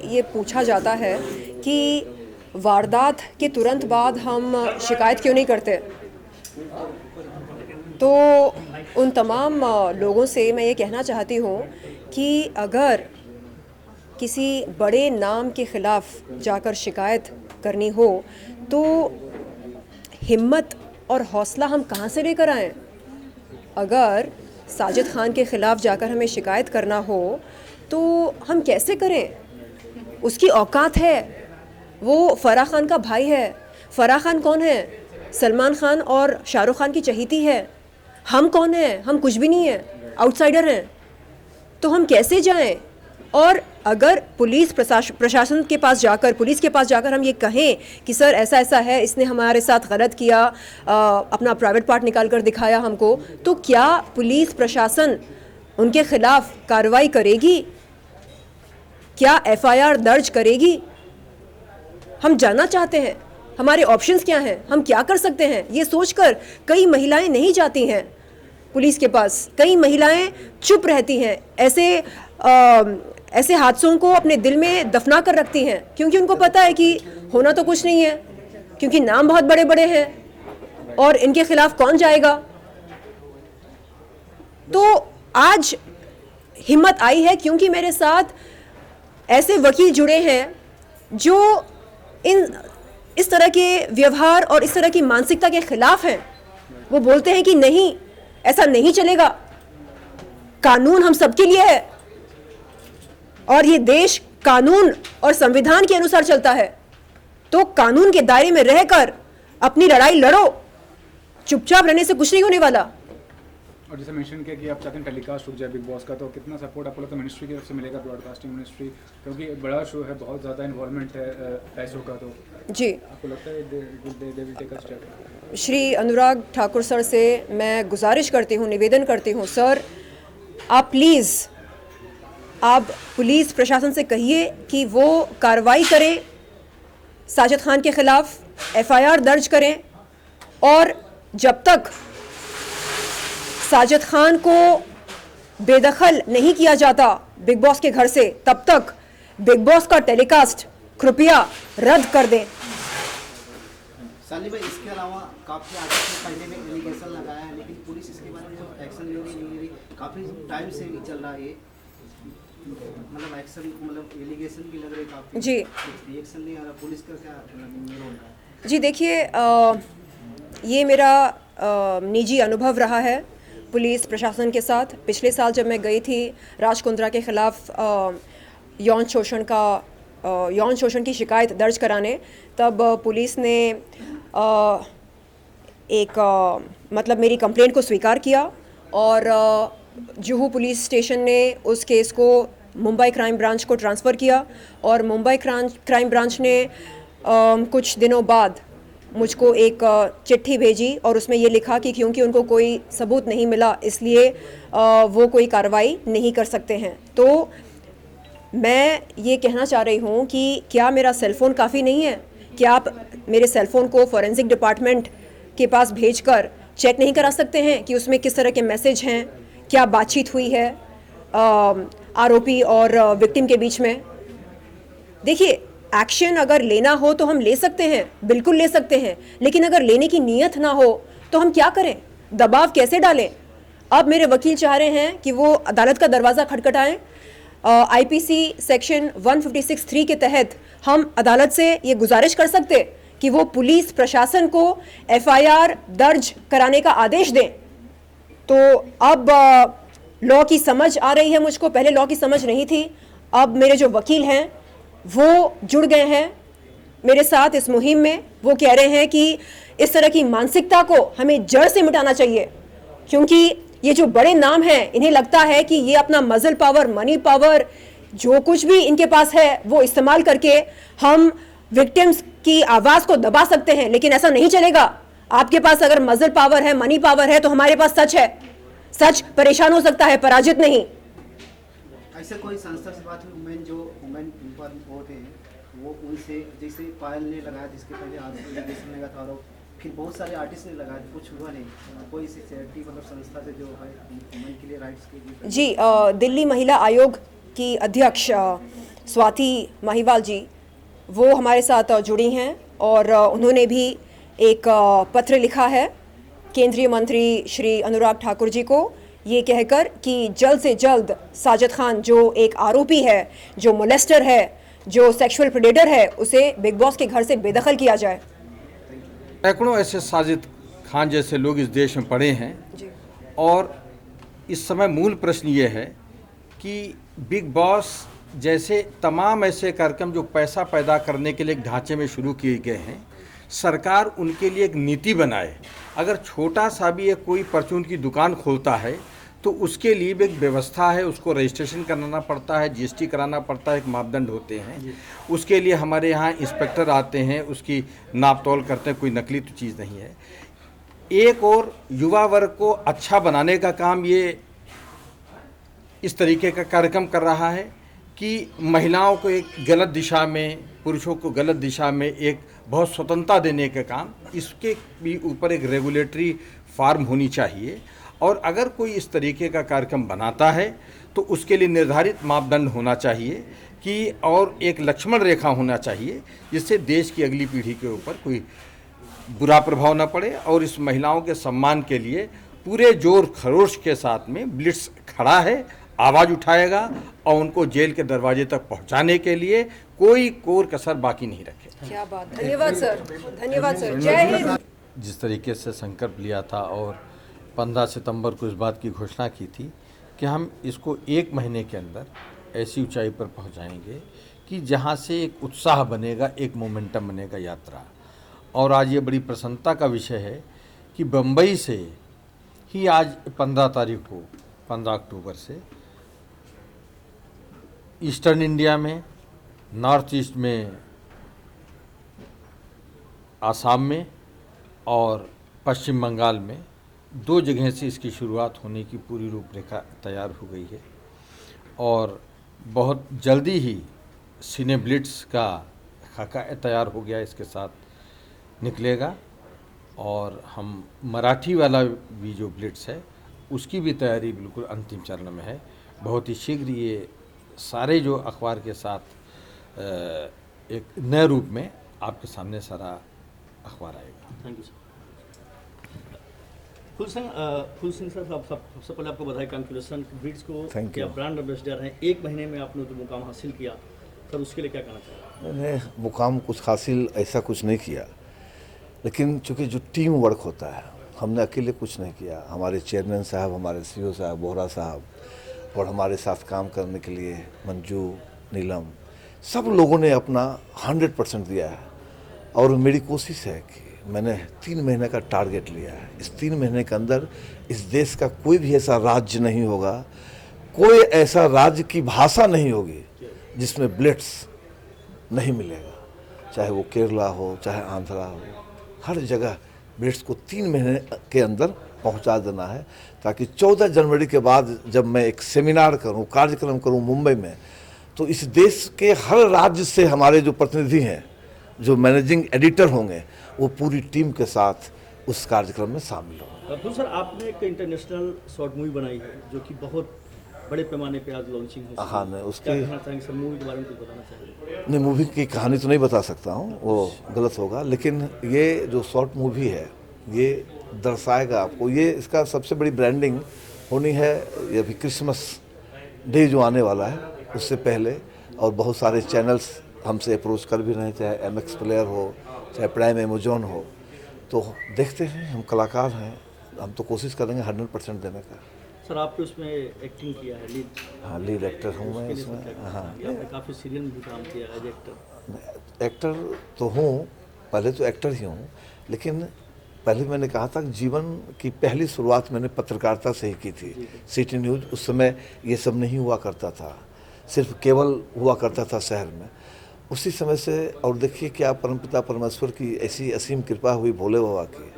ये पूछा जाता है कि वारदात के तुरंत बाद हम शिकायत क्यों नहीं करते, तो उन तमाम लोगों से मैं ये कहना चाहती हूँ कि अगर किसी बड़े नाम के ख़िलाफ़ जाकर शिकायत करनी हो तो हिम्मत और हौसला हम कहाँ से लेकर आएँ। अगर साजिद खान के ख़िलाफ़ जाकर हमें शिकायत करना हो तो हम कैसे करें। उसकी औकात है, वो फ़राह खान का भाई है। फ़राह खान कौन है? सलमान खान और शाहरुख खान की चहेती है। हम कौन हैं? हम कुछ भी नहीं हैं, आउटसाइडर हैं। तो हम कैसे जाएं? और अगर पुलिस प्रशासन के पास जाकर, पुलिस के पास जाकर हम ये कहें कि सर ऐसा ऐसा है, इसने हमारे साथ गलत किया, अपना प्राइवेट पार्ट निकाल कर दिखाया हमको, तो क्या पुलिस प्रशासन उनके खिलाफ कार्रवाई करेगी? क्या एफआईआर दर्ज करेगी? हम जानना चाहते हैं हमारे ऑप्शंस क्या हैं, हम क्या कर सकते हैं। ये सोचकर कई महिलाएं नहीं जाती हैं पुलिस के पास, कई महिलाएं चुप रहती हैं, ऐसे हादसों को अपने दिल में दफना कर रखती हैं, क्योंकि उनको पता है कि होना तो कुछ नहीं है, क्योंकि नाम बहुत बड़े बड़े हैं और इनके खिलाफ कौन जाएगा। तो आज हिम्मत आई है क्योंकि मेरे साथ ऐसे वकील जुड़े हैं जो इस तरह के व्यवहार और इस तरह की मानसिकता के खिलाफ हैं। वो बोलते हैं कि नहीं, ऐसा नहीं चलेगा, कानून हम सबके लिए है और ये देश कानून और संविधान के अनुसार चलता है, तो कानून के दायरे में रहकर अपनी लड़ाई लड़ो, चुपचाप रहने से कुछ नहीं होने वाला। और जैसे मेंशन किया कि आप चाहते हैं टेलीकास्ट रुक जाए बिग बॉस का, तो कितना सपोर्ट आपको लगता है मिनिस्ट्री की तरफ से मिलेगा, ब्रॉडकास्टिंग मिनिस्ट्री, क्योंकि बड़ा शो है, बहुत ज़्यादा इन्वॉल्वमेंट है पैसों का, तो जी आपको लगता है they will take a step? Shri Anurag Thakur sir से मैं गुजारिश करती हूँ, निवेदन करती हूँ, सर आप प्लीज़ आप पुलिस प्रशासन से कहिए कि वो कार्रवाई करें, साजिद खान के ख़िलाफ़ एफआईआर दर्ज करें, और जब तक साजिद खान को बेदखल नहीं किया जाता बिग बॉस के घर से, तब तक बिग बॉस का टेलीकास्ट कृपया रद्द कर दें। साली भाई, इसके अलावा काफ़ी आर्टिस्ट ने पहले में एलिगेशन लगाया है, लेकिन पुलिस इसके बारे में एक्शन ले रही, काफ़ी टाइम से चल रहा है, मतलब एक्शन, मतलब एलिगेशन भी लग रही है काफ़ी, जी रिएक्शन नहीं आ रहा, पुलिस का क्या रोल है? जी देखिए, ये मेरा निजी अनुभव रहा है पुलिस प्रशासन के साथ। पिछले साल जब मैं गई थी राज कुंद्रा के ख़िलाफ़ यौन शोषण की शिकायत दर्ज कराने, तब पुलिस ने मतलब मेरी कंप्लेंट को स्वीकार किया और जुहू पुलिस स्टेशन ने उस केस को मुंबई क्राइम ब्रांच को ट्रांसफ़र किया, और मुंबई क्राइम ब्रांच ने कुछ दिनों बाद मुझको एक चिट्ठी भेजी और उसमें ये लिखा कि क्योंकि उनको कोई सबूत नहीं मिला इसलिए वो कोई कार्रवाई नहीं कर सकते हैं। तो मैं ये कहना चाह रही हूँ कि क्या मेरा सेलफ़ोन काफ़ी नहीं है? क्या आप मेरे सेलफ़ोन को फॉरेंसिक डिपार्टमेंट के पास भेजकर चेक नहीं करा सकते हैं कि उसमें किस तरह के मैसेज हैं, क्या बातचीत हुई है आरोपी और विक्टिम के बीच में? देखिए, एक्शन अगर लेना हो तो हम ले सकते हैं, बिल्कुल ले सकते हैं, लेकिन अगर लेने की नीयत ना हो तो हम क्या करें, दबाव कैसे डालें? अब मेरे वकील चाह रहे हैं कि वो अदालत का दरवाज़ा खटखटाएं। आईपीसी सेक्शन 156(3) के तहत हम अदालत से ये गुजारिश कर सकते कि वो पुलिस प्रशासन को एफआईआर दर्ज कराने का आदेश दें। तो अब लॉ की समझ आ रही है मुझको, पहले लॉ की समझ नहीं थी। अब मेरे जो वकील हैं वो जुड़ गए हैं मेरे साथ इस मुहिम में। वो कह रहे हैं कि इस तरह की मानसिकता को हमें जड़ से मिटाना चाहिए, क्योंकि ये जो बड़े नाम हैं इन्हें लगता है कि ये अपना मजल पावर, मनी पावर, जो कुछ भी इनके पास है वो इस्तेमाल करके हम विक्टिम्स की आवाज़ को दबा सकते हैं, लेकिन ऐसा नहीं चलेगा। आपके पास अगर मजल पावर है, मनी पावर है, तो हमारे पास सच है। सच परेशान हो सकता है, पराजित नहीं। ऐसे कोई संस्था से बात हुई, वुमेन पर होते हैं वो, उनसे जैसे पायल ने लगाया, जिसके पहले एलिगेशन लगा था, और फिर बहुत सारे आर्टिस्ट ने लगाया, कुछ हुआ नहीं, कोई सी चैरिटी मतलब संस्था से जो है वुमेन के लिए राइट्स के लिए? जी, दिल्ली महिला आयोग की अध्यक्ष स्वाति महिवाल जी, वो हमारे साथ जुड़ी हैं और उन्होंने भी एक पत्र लिखा है केंद्रीय मंत्री श्री अनुराग ठाकुर जी को, ये कहकर कि जल्द से जल्द साजिद खान जो एक आरोपी है, जो मोलेस्टर है, जो सेक्सुअल प्रेडेटर है, उसे बिग बॉस के घर से बेदखल किया जाए। सैकड़ों ऐसे साजिद खान जैसे लोग इस देश में पड़े हैं और इस समय मूल प्रश्न ये है कि बिग बॉस जैसे तमाम ऐसे कार्यक्रम जो पैसा पैदा करने के लिए एक ढांचे में शुरू किए गए हैं, सरकार उनके लिए एक नीति बनाए। अगर छोटा सा भी एक कोई परचून की दुकान खोलता है तो उसके लिए भी एक व्यवस्था है, उसको रजिस्ट्रेशन कराना पड़ता है, जीएसटी कराना पड़ता है, एक मापदंड होते हैं। उसके लिए हमारे यहाँ इंस्पेक्टर आते हैं, उसकी नाप तोल करते हैं, कोई नकली तो चीज़ नहीं है। एक और युवा वर्ग को अच्छा बनाने का काम ये इस तरीके का कार्यक्रम कर रहा है कि महिलाओं को एक गलत दिशा में, पुरुषों को गलत दिशा में एक बहुत स्वतंत्रता देने का काम, इसके भी ऊपर एक रेगुलेटरी फार्म होनी चाहिए। और अगर कोई इस तरीके का कार्यक्रम बनाता है तो उसके लिए निर्धारित मापदंड होना चाहिए कि और एक लक्ष्मण रेखा होना चाहिए जिससे देश की अगली पीढ़ी के ऊपर कोई बुरा प्रभाव न पड़े। और इस महिलाओं के सम्मान के लिए पूरे जोर खरोश के साथ में ब्लिट्स खड़ा है, आवाज़ उठाएगा और उनको जेल के दरवाजे तक पहुंचाने के लिए कोई कोर कसर बाकी नहीं रखे। क्या बात, धन्यवाद सर, धन्यवाद सर, जय हिंद। जिस तरीके से संकल्प लिया था और 15 सितंबर को इस बात की घोषणा की थी कि हम इसको 1 महीने के अंदर ऐसी ऊंचाई पर पहुंचाएंगे कि जहां से एक उत्साह बनेगा, एक मोमेंटम बनेगा यात्रा। और आज ये बड़ी प्रसन्नता का विषय है कि बम्बई से ही आज 15 तारीख को, 15 अक्टूबर से ईस्टर्न इंडिया में, नॉर्थ ईस्ट में आसाम में और पश्चिम बंगाल में 2 जगह से इसकी शुरुआत होने की पूरी रूपरेखा तैयार हो गई है। और बहुत जल्दी ही सिने ब्लिट्स का खाका तैयार हो गया, इसके साथ निकलेगा। और हम मराठी वाला भी जो ब्लिट्स है उसकी भी तैयारी बिल्कुल अंतिम चरण में है। बहुत ही शीघ्र ये सारे जो अखबार के साथ एक नए रूप में आपके सामने सारा अखबार आएगा। Thank you sir. Full Singh sir, सबसे पहले आपको बधाई, कैंकुलेशन ब्रिड्स को क्या ब्रांड एम्बेसडर हैं। 1 महीने में आपने जो मुकाम हासिल किया सर, उसके लिए क्या कहना चाहिए? मैंने मुकाम कुछ हासिल ऐसा कुछ नहीं किया, लेकिन चूँकि जो टीम वर्क होता है, हमने अकेले कुछ नहीं किया। हमारे चेयरमैन साहब, हमारे सीईओ साहब, बोहरा साहब और हमारे साथ काम करने के लिए मंजू, नीलम, सब लोगों ने अपना 100% दिया है। और मेरी कोशिश है कि मैंने 3 महीने का टारगेट लिया है। इस 3 महीने के अंदर इस देश का कोई भी ऐसा राज्य नहीं होगा, कोई ऐसा राज्य की भाषा नहीं होगी जिसमें ब्लिट्स नहीं मिलेगा। चाहे वो केरला हो, चाहे आंध्रा हो, हर जगह ब्लिट्स को 3 महीने के अंदर पहुंचा देना है, ताकि 14 जनवरी के बाद जब मैं एक सेमिनार करूं, कार्यक्रम करूं मुंबई में, तो इस देश के हर राज्य से हमारे जो प्रतिनिधि हैं, जो मैनेजिंग एडिटर होंगे, वो पूरी टीम के साथ उस कार्यक्रम में शामिल होंगे। सर, आपने एक इंटरनेशनल शॉर्ट मूवी बनाई है जो कि बहुत बड़े पैमाने पे आज लॉन्चिंग हो। हाँ, मैं उसके सर मूवी के बारे में कुछ बताना चाहिए? नहीं, मूवी की कहानी तो नहीं बता सकता हूँ, वो गलत होगा, लेकिन ये जो शॉर्ट मूवी है ये दर्शाएगा आपको। ये इसका सबसे बड़ी ब्रांडिंग होनी है, ये अभी क्रिसमस डे जो आने वाला है उससे पहले। और बहुत सारे चैनल्स हमसे अप्रोच कर भी रहे हैं, चाहे MX प्लेयर हो, चाहे प्राइम अमेजॉन हो। तो देखते हैं, हम कलाकार हैं, हम तो कोशिश करेंगे 100% देने का। सर, आपने उसमें एक्टिंग किया है, लीड? हाँ, लीड एक्टर हूँ मैं इसमें। हाँ, आपने काफ़ी सीरियल में भी काम किया एज एक्टर। एक्टर तो हूँ, पहले तो एक्टर ही हूँ, लेकिन पहले मैंने कहा था कि जीवन की पहली शुरुआत मैंने पत्रकारिता से ही की थी। सिटी न्यूज़, उस समय ये सब नहीं हुआ करता था, सिर्फ केवल हुआ करता था शहर में। उसी समय से, और देखिए क्या परमपिता परमेश्वर की ऐसी असीम कृपा हुई, भोले बाबा की।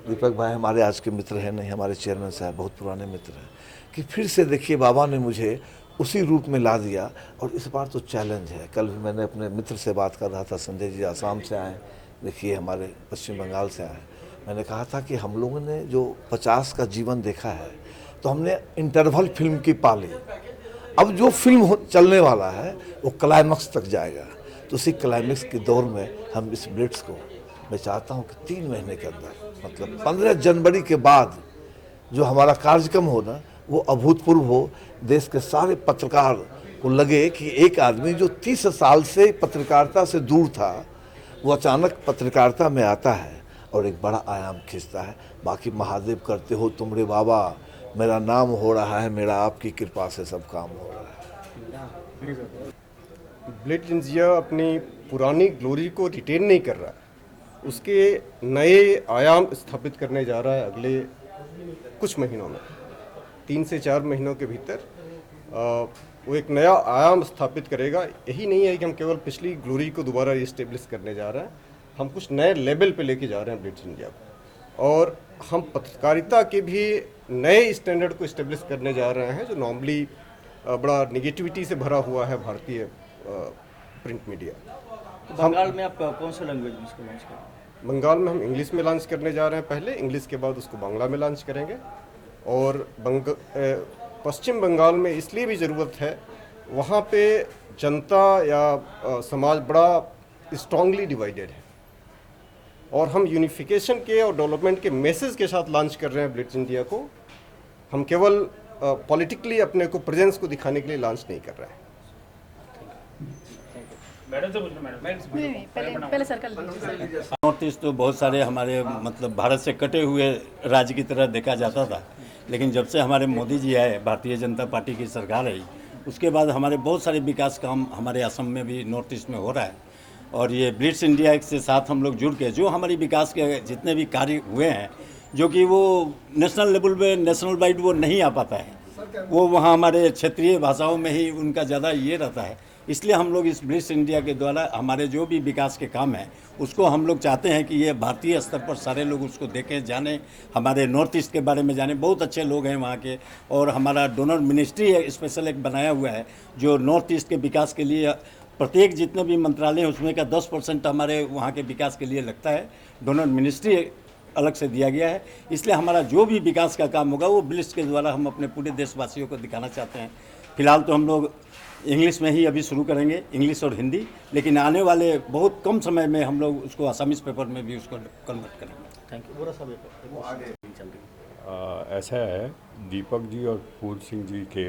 दीपक भाई हमारे आज के मित्र हैं, नहीं हमारे चेयरमैन साहब बहुत पुराने मित्र हैं, कि फिर से देखिए बाबा ने मुझे उसी रूप में ला दिया। और इस बार तो चैलेंज है। कल भी मैंने अपने मित्र से बात कर रहा था, संजय जी आसाम से आए, देखिए हमारे पश्चिम बंगाल से आए। मैंने कहा था कि हम लोगों ने जो 50 का जीवन देखा है, तो हमने इंटरवल फिल्म की पाली। अब जो फिल्म चलने वाला है वो क्लाइमैक्स तक जाएगा। तो उसी क्लाइमैक्स के दौर में हम इस ब्लिट्स को, मैं चाहता हूँ कि 3 महीने के अंदर, मतलब 15 जनवरी के बाद जो हमारा कार्यक्रम हो ना, वो अभूतपूर्व हो। देश के सारे पत्रकार को लगे कि एक आदमी जो 30 साल से पत्रकारिता से दूर था, वो अचानक पत्रकारिता में आता है और एक बड़ा आयाम खींचता है। बाकी महादेव करते हो तुम रे बाबा, मेरा नाम हो रहा है, मेरा आपकी कृपा से सब काम हो रहा है। ब्लिट्स इंडिया अपनी पुरानी ग्लोरी को रिटेन नहीं कर रहा, उसके नए आयाम स्थापित करने जा रहा है अगले कुछ महीनों में। 3 से 4 महीनों के भीतर वो एक नया आयाम स्थापित करेगा। यही नहीं है कि हम केवल पिछली ग्लोरी को दोबारा रिस्टेब्लिश करने जा रहे हैं, हम कुछ नए लेवल पे लेके जा रहे हैं ब्लिट्स इंडिया को। और हम पत्रकारिता के भी नए स्टैंडर्ड को इस्टेब्लिश करने जा रहे हैं, जो नॉर्मली बड़ा निगेटिविटी से भरा हुआ है भारतीय प्रिंट मीडिया। बंगाल में आप कौन सा लैंग्वेज में इसको लॉन्च करेंगे? बंगाल में हम इंग्लिश में लॉन्च करने जा रहे हैं पहले, इंग्लिश के बाद उसको बांग्ला में लॉन्च करेंगे। और पश्चिम बंगाल में इसलिए भी ज़रूरत है, वहाँ पे जनता या समाज बड़ा स्ट्रांगली डिवाइडेड है और हम यूनिफिकेशन के और डेवलपमेंट के मैसेज के साथ लॉन्च कर रहे हैं ब्लिट्स इंडिया को। हम केवल पॉलिटिकली अपने को प्रेजेंस को दिखाने के लिए लॉन्च नहीं कर रहे हैं। पहले सर्कल नॉर्थ ईस्ट तो बहुत सारे हमारे मतलब भारत से कटे हुए राज्य की तरह देखा जाता था, लेकिन जब से हमारे मोदी जी आए, भारतीय जनता पार्टी की सरकार आई, उसके बाद हमारे बहुत सारे विकास काम हमारे असम में भी नॉर्थ ईस्ट में हो रहा है। और ये ब्लिट्स इंडिया के साथ हम लोग जुड़ के जो हमारी विकास के जितने भी कार्य हुए हैं, जो कि वो नेशनल लेवल पे नेशनल वाइड वो नहीं आ पाता है, वो वहाँ हमारे क्षेत्रीय भाषाओं में ही उनका ज़्यादा ये रहता है। इसलिए हम लोग इस ब्लिट्स इंडिया के द्वारा हमारे जो भी विकास के काम हैं उसको हम लोग चाहते हैं कि ये भारतीय स्तर पर सारे लोग उसको देखें, जानें, हमारे नॉर्थ ईस्ट के बारे में जानें। बहुत अच्छे लोग हैं वहाँ के, और हमारा डोनर मिनिस्ट्री स्पेशल एक बनाया हुआ है जो नॉर्थ ईस्ट के विकास के लिए प्रत्येक जितने भी मंत्रालय हैं उसमें का 10% हमारे वहाँ के विकास के लिए लगता है। डोनर मिनिस्ट्री अलग से दिया गया है। इसलिए हमारा जो भी विकास का काम होगा वो ब्लिट्स के द्वारा हम अपने पूरे देशवासियों को दिखाना चाहते हैं। फिलहाल तो हम लोग इंग्लिश में ही अभी शुरू करेंगे, इंग्लिश और हिंदी, लेकिन आने वाले बहुत कम समय में हम लोग उसको आसामीज पेपर में भी उसको कन्वर्ट करेंगे। Thank you. ऐसा है, दीपक जी और पूर्ण सिंह जी के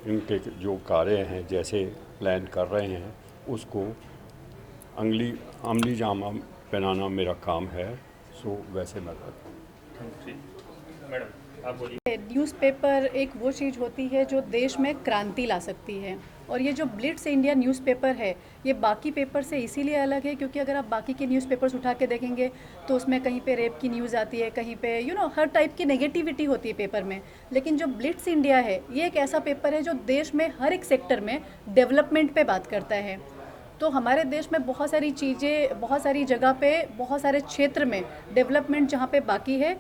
इनके जो कार्य हैं, जैसे प्लान कर रहे हैं, उसको अमली जामा पहनाना मेरा काम है। सो वैसे मैं करता हूँ। न्यूज़पेपर एक वो चीज़ होती है जो देश में क्रांति ला सकती है, और ये जो ब्लिट्स इंडिया न्यूज़पेपर है ये बाकी पेपर से इसीलिए अलग है क्योंकि अगर आप बाकी के न्यूज़पेपर्स उठा के देखेंगे तो उसमें कहीं पे रेप की न्यूज़ आती है, कहीं पे हर टाइप की नेगेटिविटी होती है पेपर में। लेकिन जो ब्लिट्स इंडिया है ये एक ऐसा पेपर है जो देश में हर एक सेक्टर में डेवलपमेंट पे बात करता है। तो हमारे देश में बहुत सारी चीज़ें, बहुत सारी जगह पे, बहुत सारे क्षेत्र में डेवलपमेंट जहाँ पे बाकी है,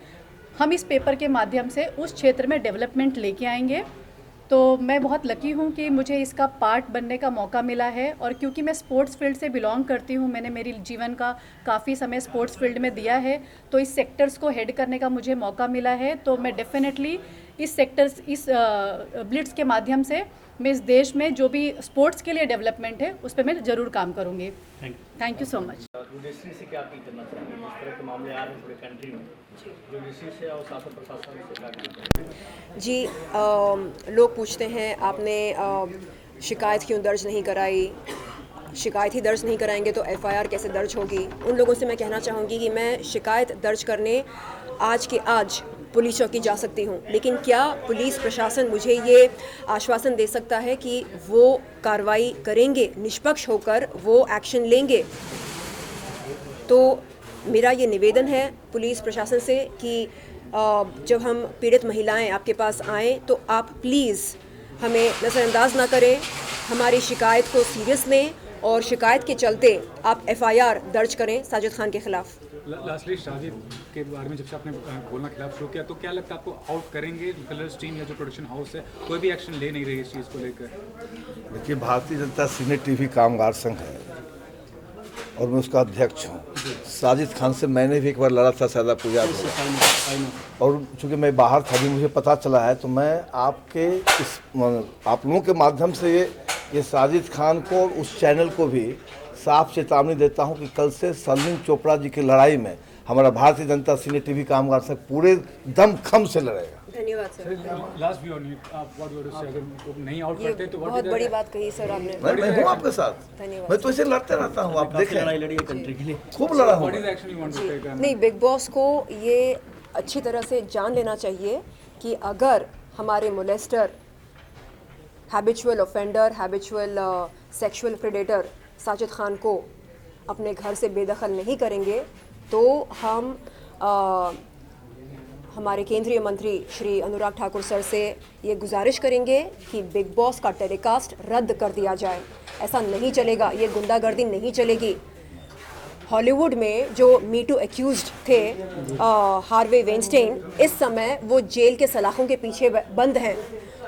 हम इस पेपर के माध्यम से उस क्षेत्र में डेवलपमेंट लेके आएंगे। तो मैं बहुत लकी हूँ कि मुझे इसका पार्ट बनने का मौका मिला है, और क्योंकि मैं स्पोर्ट्स फील्ड से बिलोंग करती हूँ, मैंने मेरी जीवन का काफ़ी समय स्पोर्ट्स फील्ड में दिया है, तो इस सेक्टर्स को हेड करने का मुझे मौका मिला है। तो मैं डेफिनेटली इस ब्लिट्स के माध्यम से मैं इस देश में जो भी स्पोर्ट्स के लिए डेवलपमेंट है उस पर मैं ज़रूर काम करूँगी। Thank you so much. Judiciary से क्या अपील करना चाहेंगे? इस तरह के मामले आ रहे हैं पूरे कंट्री में, जुडिशरी से और शासन प्रशासन से क्या कहना? जी, लोग पूछते हैं आपने शिकायत क्यों दर्ज नहीं कराई, शिकायत ही दर्ज नहीं कराएंगे तो एफआईआर कैसे दर्ज होगी। उन लोगों से मैं कहना चाहूँगी कि मैं शिकायत दर्ज करने आज के आज पुलिस चौकी जा सकती हूँ, लेकिन क्या पुलिस प्रशासन मुझे ये आश्वासन दे सकता है कि वो कार्रवाई करेंगे, निष्पक्ष होकर वो एक्शन लेंगे? तो मेरा ये निवेदन है पुलिस प्रशासन से कि जब हम पीड़ित महिलाएं आपके पास आएँ तो आप प्लीज़ हमें नज़रअंदाज ना करें, हमारी शिकायत को सीरियस लें और शिकायत के चलते आप एफआईआर दर्ज करें साजिद खान के खिलाफ। लास्टली साजिद के बारे में जब से आपने बोलना खिलाफ शुरू किया, तो क्या लगता है आपको आउट करेंगे कलर्स टीम या जो प्रोडक्शन हाउस है, कोई भी एक्शन ले नहीं रही इस चीज़ को लेकर? देखिए, भारतीय जनता सीने टीवी कामगार संघ है, और मैं उसका अध्यक्ष हूँ। साजिद खान से मैंने भी एक बार लड़ा था शारदा पूजा में, और चूँकि मैं बाहर था भी मुझे पता चला है, तो मैं आपके आप लोगों के माध्यम से ये साजिद खान को और उस चैनल को भी साफ चेतावनी देता हूं कि कल से सरलिन चोपड़ा जी की लड़ाई में हमारा भारतीय जनता सीने टीवी कामगार संघ पूरे दमखम से लड़ेगा। धन्यवाद sir. Last view on it, आप व्हाट वुड यू से, अगर उनको नहीं आउट ये करते तो बहुत बड़ी बात कही सर आपने। मैं हूँ आपके साथ, धन्यवाद। मैं तो इसे लड़ते रहता हूँ, आप देखें लड़ाई लड़ी है कंट्री के लिए, खूब लड़ा हूँ। What is action you want to take? नहीं, बिग बॉस को ये अच्छी तरह से जान लेना चाहिए कि अगर हमारे molester, habitual offender, habitual sexual predator Sajid Khan को अपने घर से बेदखल नहीं करेंगे तो हम हमारे केंद्रीय मंत्री श्री अनुराग ठाकुर सर से ये गुजारिश करेंगे कि बिग बॉस का टेलीकास्ट रद्द कर दिया जाए। ऐसा नहीं चलेगा, ये गुंडागर्दी नहीं चलेगी। हॉलीवुड में जो मीटू एक्यूज्ड थे हार्वे वेनस्टेन, इस समय वो जेल के सलाखों के पीछे बंद हैं,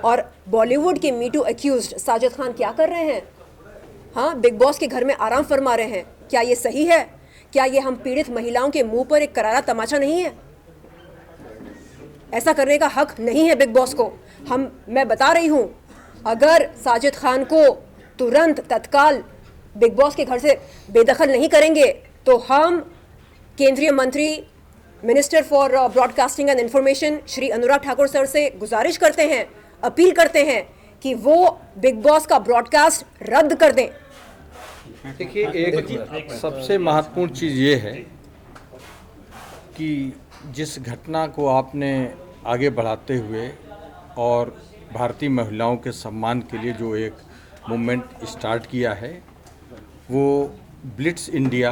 और बॉलीवुड के मीटू एक्यूज्ड साजिद खान क्या कर रहे हैं? हाँ, बिग बॉस के घर में आराम फरमा रहे हैं। क्या ये सही है? क्या ये हम पीड़ित महिलाओं के मुंह पर एक करारा तमाचा नहीं है? ऐसा करने का हक नहीं है बिग बॉस को। मैं बता रही हूँ, अगर साजिद खान को तुरंत तत्काल बिग बॉस के घर से बेदखल नहीं करेंगे तो हम केंद्रीय मंत्री, minister for broadcasting and information Shri Anurag Thakur sir से गुजारिश करते हैं, अपील करते हैं कि वो बिग बॉस का ब्रॉडकास्ट रद्द कर दें। देखिए, एक सबसे महत्वपूर्ण चीज़ ये है कि जिस घटना को आपने आगे बढ़ाते हुए और भारतीय महिलाओं के सम्मान के लिए जो एक मूवमेंट स्टार्ट किया है, वो ब्लिट्स इंडिया